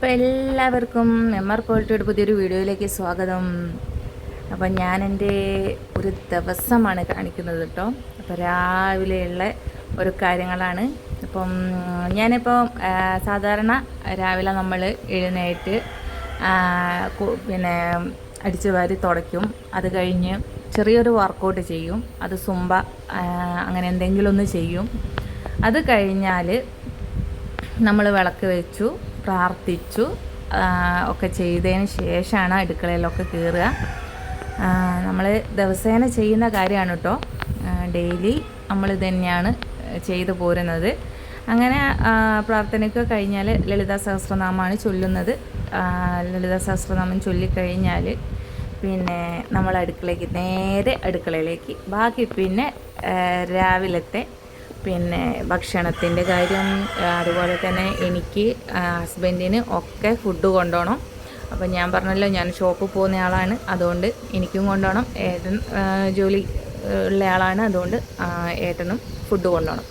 അപ്പോൾ എല്ലാവർക്കും MR ക്വാളിറ്റിയുടെ പുതിയൊരു വീഡിയോയിലേക്ക് സ്വാഗതം. അപ്പോൾ ഞാൻ എൻ്റെ ഒരു ദിവസമാണ് കാണിക്കുന്നത് കേട്ടോ. അപ്പോൾ രാവിലെയുള്ള ഒരു കാര്യങ്ങളാണ്. അപ്പം ഞാനിപ്പോൾ സാധാരണ രാവിലെ നമ്മൾ എഴുന്നേറ്റ് പിന്നെ അടിച്ചു വാരി തുടയ്ക്കും. അത് കഴിഞ്ഞ് ചെറിയൊരു വർക്കൗട്ട് ചെയ്യും. അത് സുംബ അങ്ങനെ എന്തെങ്കിലും ഒന്ന് ചെയ്യും. അത് കഴിഞ്ഞാൽ നമ്മൾ വിളക്ക് വെച്ചു, പ്രാർത്ഥിച്ചു ഒക്കെ ചെയ്തതിന് ശേഷമാണ് അടുക്കളയിലൊക്കെ കയറുക. നമ്മൾ ദിവസേന ചെയ്യുന്ന കാര്യമാണ് കേട്ടോ. ഡെയിലി നമ്മൾ തന്നെയാണ് ചെയ്തു പോരുന്നത്. അങ്ങനെ പ്രാർത്ഥനയ്ക്ക് കഴിഞ്ഞാൽ ലളിതാ സഹസ്രനാമമാണ് ചൊല്ലുന്നത്. ലളിതാ സഹസ്രനാമം ചൊല്ലിക്കഴിഞ്ഞാൽ പിന്നെ നമ്മൾ നേരെ അടുക്കളയിലേക്ക്. ബാക്കി പിന്നെ രാവിലത്തെ പിന്നെ ഭക്ഷണത്തിൻ്റെ കാര്യം, അതുപോലെ തന്നെ എനിക്ക് ഹസ്ബൻഡിന് ഒക്കെ ഫുഡ് കൊണ്ടുപോകണം. അപ്പോൾ ഞാൻ പറഞ്ഞല്ലോ, ഞാൻ ഷോപ്പിൽ പോകുന്ന ആളാണ്, അതുകൊണ്ട് എനിക്കും കൊണ്ടുപോകണം. ഏട്ടൻ ജോലി ഉള്ള ആളാണ്, അതുകൊണ്ട് ഏട്ടനും ഫുഡ് കൊണ്ടുപോകണം.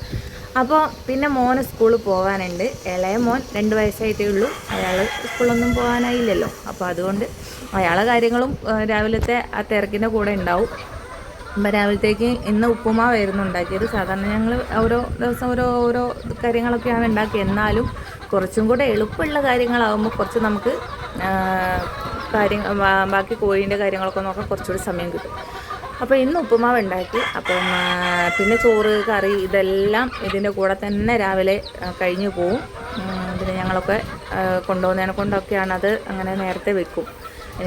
അപ്പോൾ പിന്നെ മോന് സ്കൂളിൽ പോകാനുണ്ട്. ഇളയ മോൻ 2 വയസ്സായിട്ടേ ഉള്ളൂ. അയാൾ സ്കൂളൊന്നും പോകാനായില്ലല്ലോ. അപ്പോൾ അതുകൊണ്ട് അയാളെ കാര്യങ്ങളും രാവിലത്തെ ആ തിരക്കിൻ്റെ കൂടെ ഉണ്ടാവും. അപ്പം രാവിലത്തേക്ക് ഇന്ന് ഉപ്പുമാവായിരുന്നു ഉണ്ടാക്കിയത്. സാധാരണ ഞങ്ങൾ ഓരോ ദിവസം ഓരോ കാര്യങ്ങളൊക്കെയാണ് ഉണ്ടാക്കിയത്. എന്നാലും കുറച്ചും കൂടെ എളുപ്പമുള്ള കാര്യങ്ങളാകുമ്പോൾ കുറച്ച് നമുക്ക് ബാക്കി കോഴീൻ്റെ കാര്യങ്ങളൊക്കെ നോക്കാൻ കുറച്ചുകൂടി സമയം കിട്ടും. അപ്പോൾ ഇന്ന് ഉപ്പുമാവ് ഉണ്ടാക്കി. അപ്പം പിന്നെ ചോറ്, കറി ഇതെല്ലാം ഇതിൻ്റെ കൂടെ തന്നെ രാവിലെ കഴിഞ്ഞു പോവും. പിന്നെ ഞങ്ങളൊക്കെ കൊണ്ടുപോകുന്നതിനെ കൊണ്ടൊക്കെയാണ് അത് അങ്ങനെ നേരത്തെ വെക്കും.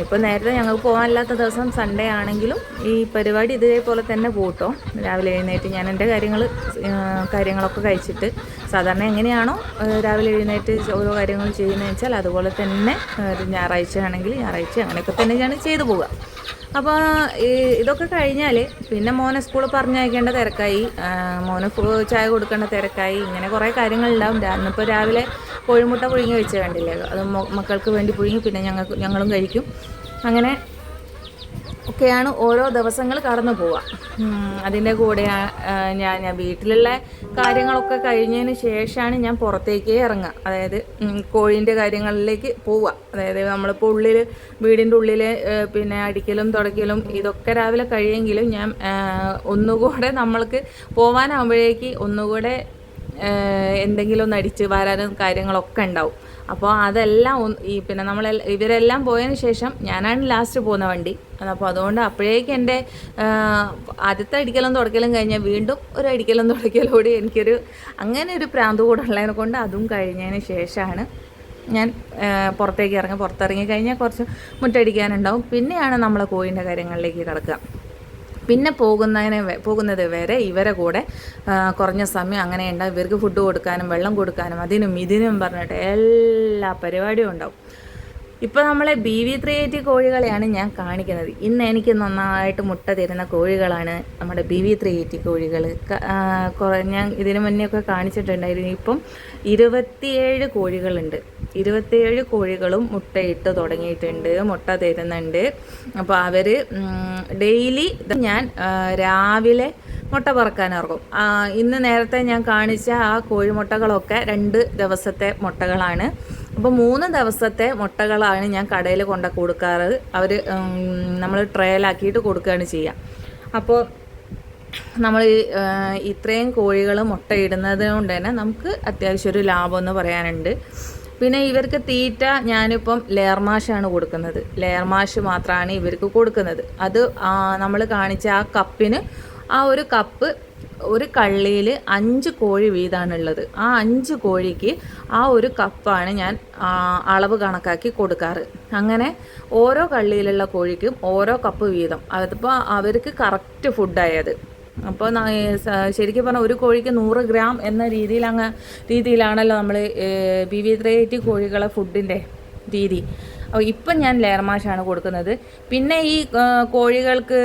ഇപ്പോൾ നേരത്തെ ഞങ്ങൾക്ക് പോകാനില്ലാത്ത ദിവസം സൺഡേ ആണെങ്കിലും ഈ പരിപാടി ഇതേപോലെ തന്നെ പോട്ടോ. രാവിലെ എഴുന്നേറ്റ് ഞാൻ എൻ്റെ കാര്യങ്ങളൊക്കെ കഴിച്ചിട്ട് സാധാരണ എങ്ങനെയാണോ രാവിലെ എഴുന്നേറ്റ് ഓരോ കാര്യങ്ങൾ ചെയ്യുന്നതെന്ന് വെച്ചാൽ അതുപോലെ തന്നെ ഞായറാഴ്ച ആണെങ്കിൽ ഞായറാഴ്ച അങ്ങനെയൊക്കെ തന്നെയാണ് ചെയ്തു പോവുക. അപ്പോൾ ഇതൊക്കെ കഴിഞ്ഞാൽ പിന്നെ മോനെ സ്കൂളിൽ പറഞ്ഞയക്കേണ്ട തിരക്കായി, മോന് ചായ കൊടുക്കേണ്ട തിരക്കായി, ഇങ്ങനെ കുറേ കാര്യങ്ങളുണ്ടാവും. ഇന്നിപ്പോൾ രാവിലെ കോഴിമുട്ട പുഴുങ്ങി വെച്ച് കണ്ടില്ലേ, അത് മക്കൾക്ക് വേണ്ടി പുഴുങ്ങി, പിന്നെ ഞങ്ങളും കഴിക്കും. അങ്ങനെ ഒക്കെയാണ് ഓരോ ദിവസങ്ങൾ കടന്നു പോവുക. അതിൻ്റെ കൂടെ ഞാൻ വീട്ടിലുള്ള കാര്യങ്ങളൊക്കെ കഴിഞ്ഞതിന് ശേഷമാണ് ഞാൻ പുറത്തേക്ക് ഇറങ്ങുക. അതായത് കോഴീൻ്റെ കാര്യങ്ങളിലേക്ക് പോവുക. അതായത് നമ്മളിപ്പോൾ വീടിൻ്റെ ഉള്ളിൽ പിന്നെ അടിക്കലും തുടയ്ക്കലും ഇതൊക്കെ രാവിലെ കഴിയുമെങ്കിലും ഞാൻ ഒന്നുകൂടെ നമ്മൾക്ക് പോകാനാകുമ്പോഴേക്ക് ഒന്നുകൂടെ എന്തെങ്കിലും ഒന്ന് അടിച്ച് വരാനും കാര്യങ്ങളൊക്കെ ഉണ്ടാവും. അപ്പോൾ അതെല്ലാം പിന്നെ ഇവരെല്ലാം പോയതിന് ശേഷം ഞാനാണ് ലാസ്റ്റ് പോകുന്ന വണ്ടി. അപ്പോൾ അതുകൊണ്ട് അപ്പോഴേക്കും എൻ്റെ ആദ്യത്തെ അടിക്കലും തുടക്കലും കഴിഞ്ഞാൽ വീണ്ടും ഒരു അടിക്കലും തുടക്കലോട് എനിക്കൊരു അങ്ങനെ ഒരു പ്രാന്ത് കൂടെ ഉള്ളതിനെ കൊണ്ട് അതും കഴിഞ്ഞതിന് ശേഷമാണ് ഞാൻ പുറത്തിറങ്ങി കഴിഞ്ഞാൽ കുറച്ച് മുറ്റടിക്കാനുണ്ടാവും. പിന്നെയാണ് നമ്മളെ കോഴിൻ്റെ കാര്യങ്ങളിലേക്ക് കിടക്കുക. പിന്നെ പോകുന്നത് വരെ ഇവരെ കൂടെ കുറഞ്ഞ സമയം അങ്ങനെ ഉണ്ടാവും. ഇവർക്ക് ഫുഡ് കൊടുക്കാനും വെള്ളം കൊടുക്കാനും അതിനും ഇതിനും പറഞ്ഞിട്ട് എല്ലാ പരിപാടിയും ഉണ്ടാവും. ഇപ്പോൾ നമ്മളെ BV380 കോഴികളെയാണ് ഞാൻ കാണിക്കുന്നത്. ഇന്ന് എനിക്ക് നന്നായിട്ട് മുട്ട തരുന്ന കോഴികളാണ് നമ്മുടെ BV380 കോഴികൾ. ഞാൻ ഇതിനു മുന്നേ ഒക്കെ കാണിച്ചിട്ടുണ്ടായിരുന്നു. ഇപ്പം 27 കോഴികളുണ്ട്. 27 കോഴികളും മുട്ടയിട്ട് തുടങ്ങിയിട്ടുണ്ട്, മുട്ട തരുന്നുണ്ട്. അപ്പോൾ അവർ ഡെയിലി ഞാൻ രാവിലെ മുട്ട പറക്കാൻ ഇറങ്ങും. ഇന്ന് നേരത്തെ ഞാൻ കാണിച്ച ആ കോഴിമുട്ടകളൊക്കെ 2 ദിവസത്തെ മുട്ടകളാണ്. അപ്പോൾ 3 ദിവസത്തെ മുട്ടകളാണ് ഞാൻ കടയിൽ കൊണ്ട് കൊടുക്കാറ്. നമ്മൾ ട്രയലാക്കിയിട്ട് കൊടുക്കുകയാണ് ചെയ്യുക. അപ്പോൾ നമ്മൾ ഇത്രയും കോഴികൾ മുട്ടയിടുന്നത് കൊണ്ട് തന്നെ നമുക്ക് അത്യാവശ്യം ഒരു ലാഭം എന്ന് പറയാനുണ്ട്. പിന്നെ ഇവർക്ക് തീറ്റ ഞാനിപ്പം ലെയർ മാഷാണ് കൊടുക്കുന്നത്. ലെയർ മാഷ് മാത്രമാണ് ഇവർക്ക് കൊടുക്കുന്നത്. അത് നമ്മൾ കാണിച്ച ആ കപ്പിന് ആ ഒരു കപ്പ് ഒരു കള്ളിയിൽ 5 കോഴി വീതമാണുള്ളത്. ആ 5 കോഴിക്ക് ആ ഒരു കപ്പാണ് ഞാൻ അളവ് കണക്കാക്കി കൊടുക്കാറ്. അങ്ങനെ ഓരോ കള്ളിയിലുള്ള കോഴിക്കും ഓരോ കപ്പ് വീതം. അതിപ്പോൾ അവർക്ക് കറക്റ്റ് ഫുഡായത്. അപ്പോൾ ശരിക്കും പറഞ്ഞാൽ ഒരു കോഴിക്ക് 100 ഗ്രാം എന്ന രീതിയിലാണല്ലോ നമ്മൾ BV380 കോഴികളെ ഫുഡിൻ്റെ രീതി. അപ്പോൾ ഇപ്പം ഞാൻ ലെയർ മാഷാണ് കൊടുക്കുന്നത്. പിന്നെ ഈ കോഴികൾക്ക്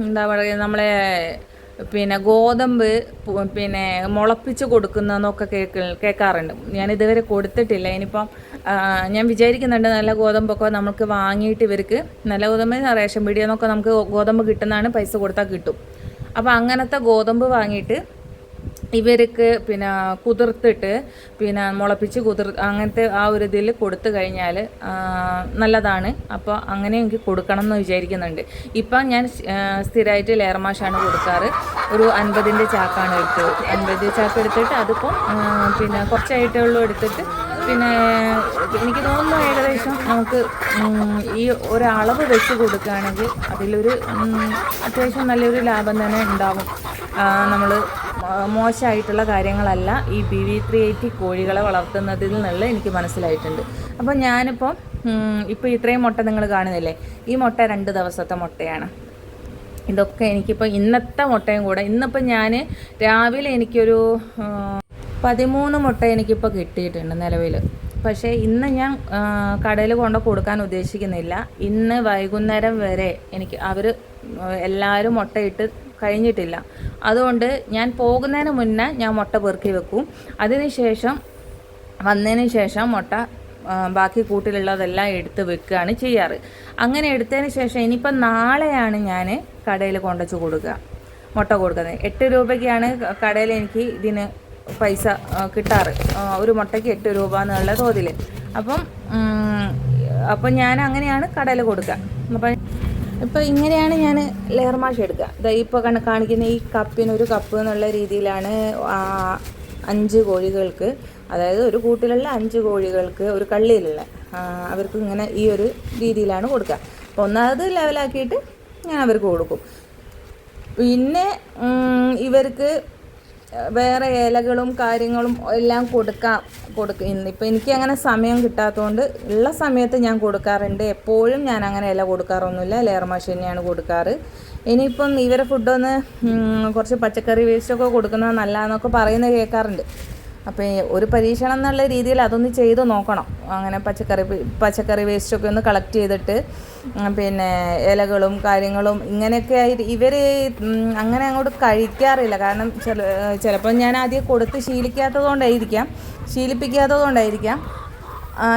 എന്താ പറയുക, നമ്മളെ പിന്നെ ഗോതമ്പ് പിന്നെ മുളപ്പിച്ച് കൊടുക്കുന്നതെന്നൊക്കെ കേൾക്കാറുണ്ട്. ഞാനിതുവരെ കൊടുത്തിട്ടില്ല. ഇനിയിപ്പം ഞാൻ വിചാരിക്കുന്നുണ്ട് നല്ല ഗോതമ്പൊക്കെ നമുക്ക് വാങ്ങിയിട്ട് ഇവർക്ക് നല്ല ഗോതമ്പ് റേഷൻ പീടികയിൽ നിന്നൊക്കെ നമുക്ക് ഗോതമ്പ് കിട്ടുന്നതാണ്, പൈസ കൊടുത്താൽ കിട്ടും. അപ്പോൾ അങ്ങനത്തെ ഗോതമ്പ് വാങ്ങിയിട്ട് ഇവർക്ക് പിന്നെ കുതിർത്തിട്ട് പിന്നെ മുളപ്പിച്ച് അങ്ങനത്തെ ആ ഒരു ഇതിൽ കൊടുത്തു കഴിഞ്ഞാൽ നല്ലതാണ്. അപ്പോൾ അങ്ങനെ എനിക്ക് കൊടുക്കണം എന്ന് വിചാരിക്കുന്നുണ്ട്. ഇപ്പം ഞാൻ സ്ഥിരമായിട്ട് ലെയർ മാഷാണ് കൊടുക്കാറ്. ഒരു 50ൻ്റെ ചാക്കാണ് എടുത്തത്. 50 ചാക്ക് എടുത്തിട്ട് അതിപ്പോൾ പിന്നെ കുറച്ചായിട്ടേ ഉള്ളൂ എടുത്തിട്ട്. പിന്നെ എനിക്ക് തോന്നുന്നു ഏകദേശം നമുക്ക് ഈ ഒരളവ് വെച്ച് കൊടുക്കുകയാണെങ്കിൽ അതിലൊരു അത്യാവശ്യം നല്ലൊരു ലാഭം തന്നെ ഉണ്ടാവും. നമ്മൾ മോശമായിട്ടുള്ള കാര്യങ്ങളല്ല ഈ BV380 കോഴികളെ വളർത്തുന്നതിൽ നിന്നുള്ള എനിക്ക് മനസ്സിലായിട്ടുണ്ട്. അപ്പോൾ ഞാനിപ്പോൾ ഇപ്പോൾ ഇത്രയും മുട്ട നിങ്ങൾ കാണുന്നില്ലേ, ഈ മുട്ട 2 ദിവസത്തെ മുട്ടയാണ്. ഇതൊക്കെ എനിക്കിപ്പോൾ ഇന്നത്തെ മുട്ടയും കൂടെ, ഇന്നിപ്പോൾ ഞാൻ രാവിലെ എനിക്കൊരു 13 മുട്ട എനിക്കിപ്പോൾ കിട്ടിയിട്ടുണ്ട് നിലവിൽ. പക്ഷേ ഇന്ന് ഞാൻ കടയിൽ കൊണ്ട് കൊടുക്കാൻ ഉദ്ദേശിക്കുന്നില്ല. ഇന്ന് വൈകുന്നേരം വരെ അവർ എല്ലാവരും മുട്ടയിട്ട് കഴിഞ്ഞിട്ടില്ല. അതുകൊണ്ട് ഞാൻ പോകുന്നതിന് മുന്നേ ഞാൻ മുട്ട പെറുക്കി വെക്കും. അതിനുശേഷം വന്നതിന് ശേഷം മുട്ട ബാക്കി കൂട്ടിലുള്ളതെല്ലാം എടുത്ത് വെക്കുകയാണ് ചെയ്യാറ്. അങ്ങനെ എടുത്തതിന് ശേഷം ഇനിയിപ്പോൾ നാളെയാണ് ഞാൻ കടയിൽ കൊണ്ടുവച്ച് കൊടുക്കുക, മുട്ട കൊടുക്കുന്നത്. 8 രൂപയ്ക്കാണ് കടയിൽ എനിക്ക് ഇതിന് പൈസ കിട്ടാറ്, ഒരു മുട്ടയ്ക്ക് 8 രൂപ എന്നുള്ള തോതിൽ. അപ്പം ഞാൻ അങ്ങനെയാണ് കടയിൽ കൊടുക്കുക. അപ്പം ഇപ്പോൾ ഇങ്ങനെയാണ് ഞാൻ ലെയർ മാഷ് എടുക്കുക. ഇപ്പോൾ കാണിക്കുന്ന ഈ കപ്പിനൊരു കപ്പ് എന്നുള്ള രീതിയിലാണ് 5 കോഴികൾക്ക്, അതായത് ഒരു കൂട്ടിലുള്ള 5 കോഴികൾക്ക്, ഒരു കള്ളിയിലുള്ള അവർക്ക് ഇങ്ങനെ ഈ ഒരു രീതിയിലാണ് കൊടുക്കുക. അപ്പോൾ ഒന്നാമത് ലെവലാക്കിയിട്ട് ഞാൻ അവർക്ക് കൊടുക്കും. പിന്നെ ഇവർക്ക് വേറെ ഇലകളും കാര്യങ്ങളും എല്ലാം ഇന്നിപ്പോൾ എനിക്ക് അങ്ങനെ സമയം കിട്ടാത്തതുകൊണ്ട് ഉള്ള സമയത്ത് ഞാൻ കൊടുക്കാറുണ്ട്. എപ്പോഴും ഞാൻ അങ്ങനെ ഇല കൊടുക്കാറൊന്നുമില്ല, ലെയർ മാഷ് തന്നെയാണ് കൊടുക്കാറ്. ഇനിയിപ്പം ഇവരെ ഫുഡൊന്ന് കുറച്ച് പച്ചക്കറി വേസ്റ്റൊക്കെ കൊടുക്കുന്നത് നല്ലതെന്നൊക്കെ പറയുന്നത് കേൾക്കാറുണ്ട്. അപ്പോൾ ഒരു പരീക്ഷണം എന്നുള്ള രീതിയിൽ അതൊന്ന് ചെയ്ത് നോക്കണം. അങ്ങനെ പച്ചക്കറി വേസ്റ്റൊക്കെ ഒന്ന് കളക്ട് ചെയ്തിട്ട് പിന്നെ ഇലകളും കാര്യങ്ങളും ഇങ്ങനെയൊക്കെ ആയിട്ട് ഇവർ അങ്ങനെ അങ്ങോട്ട് കഴിക്കാറില്ല. കാരണം ചിലപ്പോൾ ഞാൻ ആദ്യം കൊടുത്ത് ശീലിപ്പിക്കാത്തതുകൊണ്ടായിരിക്കാം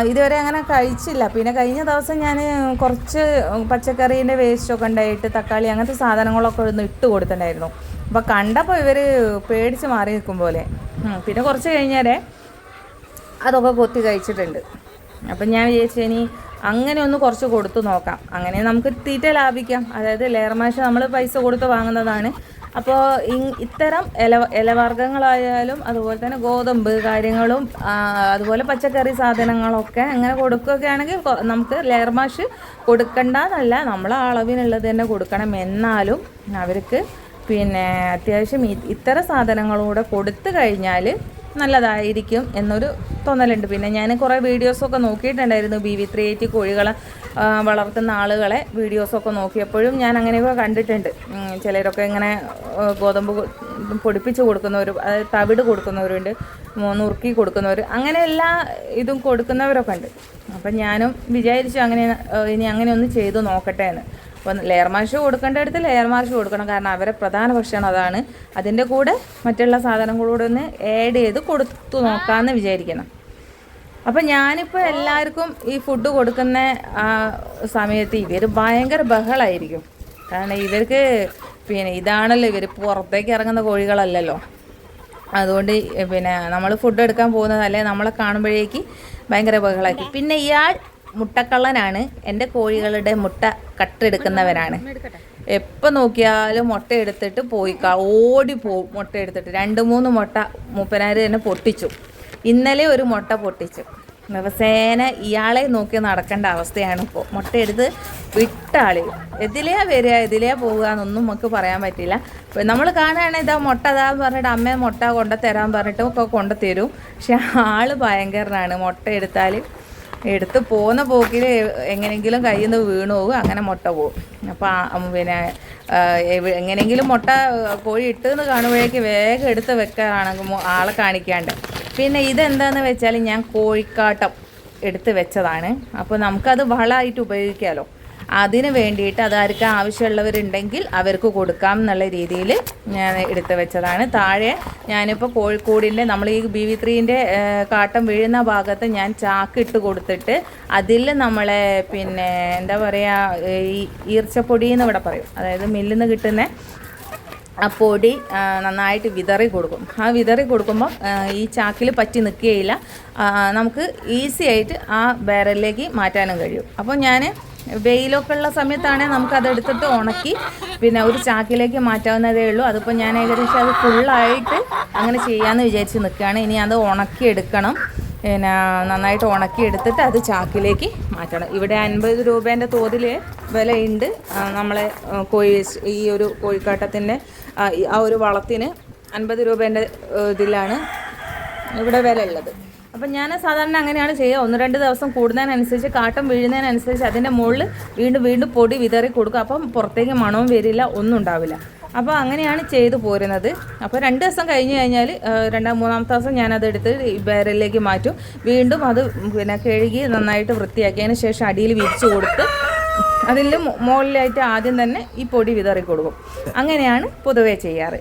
ഇതുവരെ അങ്ങനെ കഴിച്ചില്ല. പിന്നെ കഴിഞ്ഞ ദിവസം ഞാൻ കുറച്ച് പച്ചക്കറീൻ്റെ വേസ്റ്റൊക്കെ ഉണ്ടായിട്ട് തക്കാളി അങ്ങനത്തെ സാധനങ്ങളൊക്കെ ഒന്ന് ഇട്ട് കൊടുത്തിട്ടുണ്ടായിരുന്നു. അപ്പോൾ കണ്ടപ്പോൾ ഇവർ പേടിച്ച് മാറി നിൽക്കും പോലെ. പിന്നെ കുറച്ച് കഴിഞ്ഞാൽ അതൊക്കെ കൊത്തി കഴിച്ചിട്ടുണ്ട്. അപ്പം ഞാൻ വിചാരിച്ചു ഇനി അങ്ങനെ ഒന്ന് കുറച്ച് കൊടുത്തു നോക്കാം, അങ്ങനെ നമുക്ക് തീറ്റ ലാഭിക്കാം. അതായത് ലെയർ മാഷ് നമ്മൾ പൈസ കൊടുത്ത് വാങ്ങുന്നതാണ്. അപ്പോൾ ഇത്തരം ഇലവർഗ്ഗങ്ങളായാലും അതുപോലെ തന്നെ ഗോതമ്പ് കാര്യങ്ങളും അതുപോലെ പച്ചക്കറി സാധനങ്ങളൊക്കെ അങ്ങനെ കൊടുക്കുകയൊക്കെ ആണെങ്കിൽ നമുക്ക് ലെയർ മാഷ് കൊടുക്കണ്ടെന്നല്ല, നമ്മൾ അളവിനുള്ളത് തന്നെ കൊടുക്കണം. എന്നാലും അവർക്ക് പിന്നെ അത്യാവശ്യം ഇത്തരം സാധനങ്ങളൂടെ കൊടുത്തു കഴിഞ്ഞാൽ നല്ലതായിരിക്കും എന്നൊരു തോന്നലുണ്ട്. പിന്നെ ഞാൻ കുറേ വീഡിയോസൊക്കെ നോക്കിയിട്ടുണ്ടായിരുന്നു, BV380 കോഴികളെ വളർത്തുന്ന ആളുകളെ വീഡിയോസൊക്കെ നോക്കിയപ്പോഴും ഞാൻ അങ്ങനെയൊക്കെ കണ്ടിട്ടുണ്ട്. ചിലരൊക്കെ ഇങ്ങനെ ഗോതമ്പ് പൊടിപ്പിച്ച് കൊടുക്കുന്നവർ, അതായത് തവിട് കൊടുക്കുന്നവരുണ്ട്, നുറുക്കി കൊടുക്കുന്നവർ, അങ്ങനെ എല്ലാ ഇതും കൊടുക്കുന്നവരൊക്കെ ഉണ്ട്. അപ്പം ഞാനും വിചാരിച്ചു ഇനി അങ്ങനെ ഒന്ന് ചെയ്ത് നോക്കട്ടെ എന്ന്. അപ്പോൾ ലെയർ മാഷ് കൊടുക്കേണ്ടടുത്ത് ലെയർ മാഷ് കൊടുക്കണം, കാരണം അവരെ പ്രധാന ഭക്ഷണം അതാണ്. അതിൻ്റെ കൂടെ മറ്റുള്ള സാധനങ്ങളൂടെ ഒന്ന് ആഡ് ചെയ്ത് കൊടുത്തു നോക്കാമെന്ന് വിചാരിക്കണം. അപ്പം ഞാനിപ്പോൾ എല്ലാവർക്കും ഈ ഫുഡ് കൊടുക്കുന്ന സമയത്ത് ഇവർ ഭയങ്കര ബഹളമായിരിക്കും. കാരണം ഇവർക്ക് പിന്നെ ഇതാണല്ലോ, ഇവർ പുറത്തേക്ക് ഇറങ്ങുന്ന കോഴികളല്ലല്ലോ. അതുകൊണ്ട് പിന്നെ നമ്മൾ ഫുഡ് എടുക്കാൻ പോകുന്നതല്ലേ, നമ്മളെ കാണുമ്പോഴേക്ക് ഭയങ്കര ബഹളമാക്കി. പിന്നെ ഇയാൾ മുട്ടക്കള്ളനാണ്, എൻ്റെ കോഴികളുടെ മുട്ട കട്ടെടുക്കുന്നവരാണ്. എപ്പോൾ നോക്കിയാലും മുട്ട എടുത്തിട്ട് ഓടിപ്പോവും. മുട്ട എടുത്തിട്ട് 2-3 മുട്ട മൂപ്പനാർ തന്നെ പൊട്ടിച്ചു. ഇന്നലെ ഒരു മുട്ട പൊട്ടിച്ചു. ദിവസേന ഇയാളെ നോക്കി നടക്കേണ്ട അവസ്ഥയാണ് ഇപ്പോൾ. മുട്ട എടുത്ത് വിട്ടാളി, എതിലെയാ വരിക എതിലെയാ പോവുക എന്നൊന്നും നമുക്ക് പറയാൻ പറ്റില്ല. ഇപ്പം നമ്മൾ കാണുകയാണെങ്കിൽ ഇതാ മുട്ട അതാന്ന് പറഞ്ഞിട്ട് അമ്മ മുട്ട കൊണ്ടുതരാൻ പറഞ്ഞിട്ടും ഒക്കെ കൊണ്ടുതരും. പക്ഷെ ആൾ ഭയങ്കരനാണ്. മുട്ട എടുത്ത് പോകുന്ന പോക്കിൽ എങ്ങനെയെങ്കിലും കയ്യിൽ നിന്ന് വീണു പോകും, അങ്ങനെ മുട്ട പോകും. അപ്പോൾ പിന്നെ എങ്ങനെയെങ്കിലും മുട്ട കോഴി ഇട്ടെന്ന് കാണുമ്പോഴേക്ക് വേഗം എടുത്ത് വെക്കാനാണെങ്കിൽ ആളെ കാണിക്കാണ്ട്. പിന്നെ ഇതെന്താണെന്ന് വെച്ചാൽ ഞാൻ കോഴിക്കാട്ടം എടുത്ത് വെച്ചതാണ്. അപ്പോൾ നമുക്കത് വളമായിട്ട് ഉപയോഗിക്കാമല്ലോ. അതിന് വേണ്ടിയിട്ട് അതാർക്ക് ആവശ്യമുള്ളവരുണ്ടെങ്കിൽ അവർക്ക് കൊടുക്കാം എന്നുള്ള രീതിയിൽ ഞാൻ എടുത്ത് വെച്ചതാണ്. താഴെ ഞാനിപ്പോൾ കോഴിക്കോടിൻ്റെ നമ്മൾ ഈ BV3ൻ്റെ കാട്ടം വീഴുന്ന ഭാഗത്ത് ഞാൻ ചാക്ക് ഇട്ട് കൊടുത്തിട്ട് അതിൽ നമ്മളെ പിന്നെ എന്താ പറയുക, ഈ ഈർച്ചപ്പൊടി എന്ന് ഇവിടെ പറയും, അതായത് മില്ലിൽ നിന്ന് കിട്ടുന്ന ആ പൊടി നന്നായിട്ട് വിതറി കൊടുക്കും. ആ വിതറി കൊടുക്കുമ്പോൾ ഈ ചാക്കിൽ പറ്റി നിൽക്കുകയില്ല, നമുക്ക് ഈസി ആയിട്ട് ആ ബാരലിലേക്ക് മാറ്റാനും കഴിയും. അപ്പോൾ ഞാൻ വെയിലൊക്കെ ഉള്ള സമയത്താണെങ്കിൽ നമുക്കതെടുത്തിട്ട് ഉണക്കി പിന്നെ ഒരു ചാക്കിലേക്ക് മാറ്റാവുന്നതേ ഉള്ളൂ. അതിപ്പോൾ ഞാൻ ഏകദേശം അത് ഫുള്ളായിട്ട് അങ്ങനെ ചെയ്യാമെന്ന് വിചാരിച്ച് നിൽക്കുകയാണ്. ഇനി അത് ഉണക്കിയെടുക്കണം, പിന്നെ നന്നായിട്ട് ഉണക്കിയെടുത്തിട്ട് അത് ചാക്കിലേക്ക് മാറ്റണം. ഇവിടെ 50 രൂപേൻ്റെ തോതിൽ വിലയുണ്ട്. നമ്മളെ ഈ ഒരു കോഴിക്കാട്ടത്തിൻ്റെ ആ ഒരു വളത്തിന് 50 രൂപേൻ്റെ ഇതിലാണ് ഇവിടെ വില ഉള്ളത്. അപ്പം ഞാൻ സാധാരണ അങ്ങനെയാണ് ചെയ്യുക. 1-2 ദിവസം കൂടുന്നതിനനുസരിച്ച് കാട്ടം വീഴുന്നതിനനുസരിച്ച് അതിൻ്റെ മുകളിൽ വീണ്ടും പൊടി വിതറി കൊടുക്കും. അപ്പം പുറത്തേക്ക് മണവും വരില്ല, ഒന്നും ഉണ്ടാവില്ല. അപ്പോൾ അങ്ങനെയാണ് ചെയ്തു പോരുന്നത്. അപ്പോൾ 2 ദിവസം കഴിഞ്ഞ് കഴിഞ്ഞാൽ 2-3ാമത്തെ ദിവസം ഞാനതെടുത്ത് ഈ ബാരലിലേക്ക് മാറ്റും. വീണ്ടും അത് പിന്നെ കഴുകി നന്നായിട്ട് വൃത്തിയാക്കിയതിന് ശേഷം അടിയിൽ വിരിച്ച് കൊടുത്ത് അതിൽ മുകളിലായിട്ട് ആദ്യം തന്നെ ഈ പൊടി വിതറി കൊടുക്കും. അങ്ങനെയാണ് പൊതുവേ ചെയ്യാറ്.